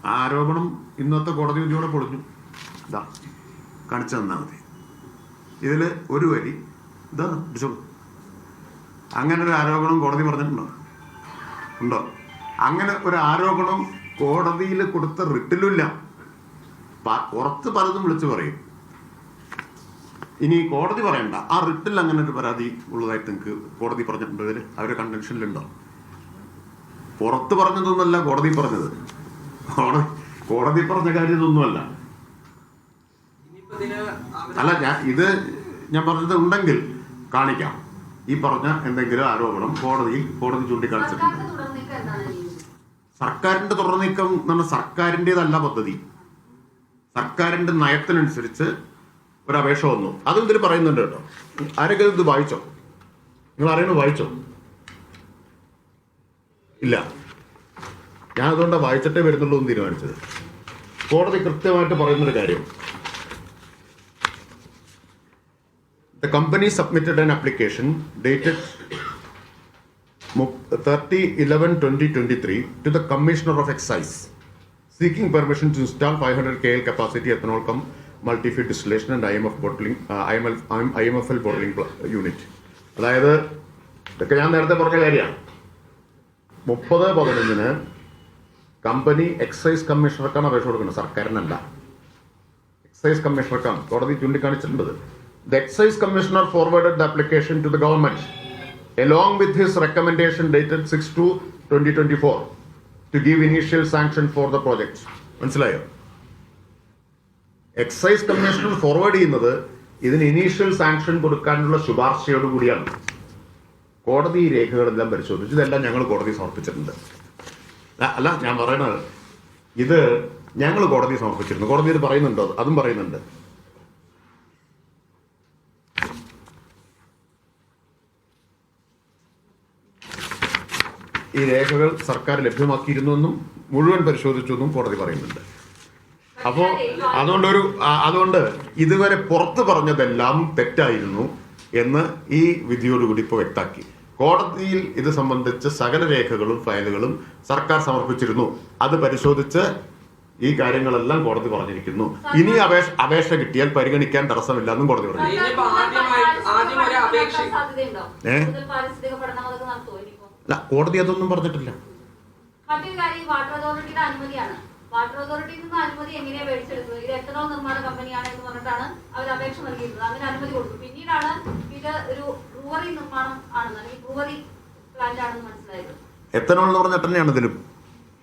ആ ആരോപണം ഇന്നത്തെ കോടതി വിധിയോടെ പൊളിഞ്ഞു. ഇതാ കാണിച്ചു തന്നാൽ മതി. ഇതിൽ ഒരു വരി ഇതാ പിടിച്ചോളൂ. അങ്ങനെ ഒരു ആരോപണം കോടതി പറഞ്ഞിട്ടുണ്ടോ? ഉണ്ടോ? അങ്ങനെ ഒരു ആരോപണം കോടതിയിൽ കൊടുത്ത റിട്ടിലുമില്ല. പുറത്ത് പലതും വിളിച്ചു പറയും. ഇനി കോടതി പറയണ്ട, ആ റിട്ടിൽ അങ്ങനെ ഒരു പരാതി ഉള്ളതായിട്ട് നിങ്ങൾക്ക് കോടതി പറഞ്ഞിട്ടുണ്ടോ? ഇതിൽ അവരുടെ കൺവെൻഷനിലുണ്ടോ? പുറത്ത് പറഞ്ഞതൊന്നുമല്ല കോടതി പറഞ്ഞത്. കോടതി പറഞ്ഞ കാര്യം ഇതൊന്നുമല്ല. അല്ല, ഞാൻ പറഞ്ഞത് ഉണ്ടെങ്കിൽ കാണിക്കാം. ഈ പറഞ്ഞ എന്തെങ്കിലും ആരോപണം കോടതി ചൂണ്ടിക്കാണിച്ചിട്ടുണ്ട്. സർക്കാരിന്റെ തുടർ നീക്കം എന്ന് പറഞ്ഞാൽ സർക്കാരിൻ്റെതല്ല പദ്ധതി. സർക്കാരിന്റെ നയത്തിനനുസരിച്ച് ഒരു അപേക്ഷ വന്നു. അതും ഇതിൽ പറയുന്നുണ്ട് കേട്ടോ. ആരെങ്കിലും ഇത് വായിച്ചോ? നിങ്ങൾ ആരെങ്കിലും വായിച്ചോ? ഇല്ല. ഞാൻ അതുകൊണ്ടാണ് വായിച്ചിട്ടേ വരുന്നുള്ളൂ എന്ന് തീരുമാനിച്ചത്. കോടതി കൃത്യമായിട്ട് പറയുന്നൊരു കാര്യം, the company submitted an application dated 30/11/2023 to the Commissioner of Excise seeking permission to install 500 KL capacity ethanol cum multi-feed distillation and IMFL bottling unit. അതായത് ഇതൊക്കെ ഞാൻ നേരത്തെ പറഞ്ഞ കാര്യമാണ്. 30/11 കമ്പനി എക്സൈസ് കമ്മീഷണർക്കാണ് അപേക്ഷ കൊടുക്കുന്നത്, സർക്കാരിനല്ല. എക്സൈസ് കമ്മീഷണർക്കാണ് കോടതി ചൂണ്ടിക്കാണിച്ചിട്ടുണ്ട്. The excise commissioner forwarded the application to the government along with his recommendation dated 6/2/2024 to give initial sanction for the project. മനസ്സിലായോ? എക്സൈസ് കമ്മീഷണർ ഫോർവേഡ് ചെയ്യുന്നത് ഇതിന് ഇനീഷ്യൽ സാങ്ഷൻ കൊടുക്കാനുള്ള ശുപാർശയോട് കൂടിയാണ്. കോടതി ഈ രേഖകളെല്ലാം പരിശോധിച്ചു. ഇതെല്ലാം ഞങ്ങൾ കോടതി സമർപ്പിച്ചിട്ടുണ്ട്. അല്ല, ഞാൻ പറയണത് ഇത് ഞങ്ങൾ കോടതി സമർപ്പിച്ചിരുന്നു. കോടതി ഇത് പറയുന്നുണ്ടോ? അതും പറയുന്നുണ്ട്. ഈ രേഖകൾ സർക്കാർ ലഭ്യമാക്കിയിരുന്നെന്നും മുഴുവൻ പരിശോധിച്ചെന്നും കോടതി പറയുന്നുണ്ട്. അപ്പോൾ അതുകൊണ്ട് ഇതുവരെ പുറത്ത് പറഞ്ഞതെല്ലാം തെറ്റായിരുന്നു എന്ന് ഈ വിധിയോടുകൂടി ഇപ്പോൾ വ്യക്തമാക്കി. കോടതിയിൽ ഇത് സംബന്ധിച്ച് സകല രേഖകളും ഫയലുകളും സർക്കാർ സമർപ്പിച്ചിരുന്നു. അത് പരിശോധിച്ച് ഈ കാര്യങ്ങളെല്ലാം കോടതി പറഞ്ഞിരിക്കുന്നു. ഇനി അപേക്ഷ കിട്ടിയാൽ പരിഗണിക്കാൻ തടസ്സമില്ല എന്നും കോടതി പറഞ്ഞു. അല്ല, കോടതി അതൊന്നും പറഞ്ഞിട്ടില്ല. മറ്റൊരു കാര്യം, വാട്ടർ അതോറിറ്റിയുടെ അനുമതിയാണ്. വാട്ടർ അതോറിറ്റിയിൽ നിന്ന് അനുമതി എങ്ങനെയാണ് മേടിച്ചെടുക്കുന്നത്? ഇത് എത്തനോൾ നിർമ്മാണ കമ്പനിയാണ് എന്ന് പറഞ്ഞിട്ടാണ് അവർ അപേക്ഷ നൽകിയിരുന്നത്. അതിന് അനുമതി കൊടുത്തു. പിന്നീടാണ് ഇത് ഒരു ബ്രൂവറി നിർമ്മാണം ആണെന്ന്, അല്ലെങ്കിൽ ബ്രൂവറി പ്ലാന്റ് ആണെന്ന് മനസ്സിലായത്. എത്തനോൾ എന്ന് പറഞ്ഞിട്ട് തന്നെയാണ് ഇതിലും.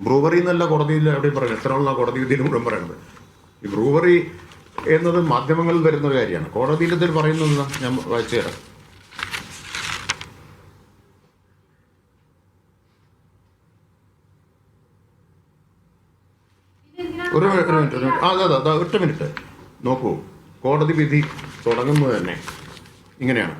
ബ്രൂവറി എന്നല്ല കോടതിയിൽ എവിടെയും പറയുന്നത്. എത്തനോൾ എന്നാണ് കോടതി വിധിയിൽ മുഴുവൻ പറയുന്നത്. ഈ ബ്രൂവറി എന്നത് മാധ്യമങ്ങളിൽ വരുന്ന ഒരു കാര്യമാണ്. കോടതിയിൽ ഇതിൽ പറയുന്നത് ഞാൻ വായിച്ചു തരാം. ഒരു ഒറ്റ മിനിറ്റ് നോക്കൂ. കോടതി വിധി തുടങ്ങുന്നത് തന്നെ ഇങ്ങനെയാണ്.